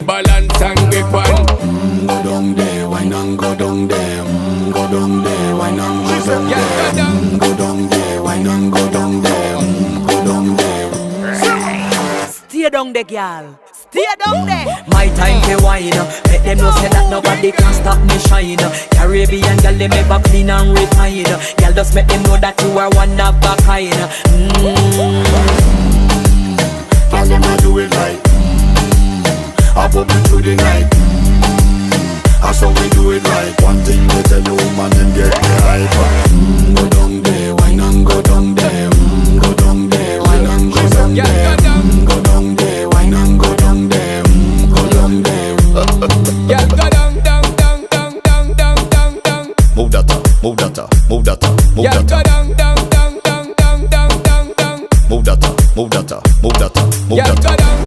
balance and grip on. Go down there, wine and go down there. Go down there, wine and go down there. Go down there, wine and go down there. Go down there. Stay down there, girl. Stay down there. My time to wine. Let them know say that nobody can stop me shine. Caribbean girl, them ever clean and refine. Girl, just make them know that you are one of a kind. Girl, them a do it right. I pop it through the night. That's how we do it right. One thing we tell you, woman, and get the hype. Go down there, wine and go down there. Go down there, wine and go down there. Go down there, wine and go down there. Go down there. Yeah, go down, down, down, down, down, down, down, down. Move that up, move that up, move that up.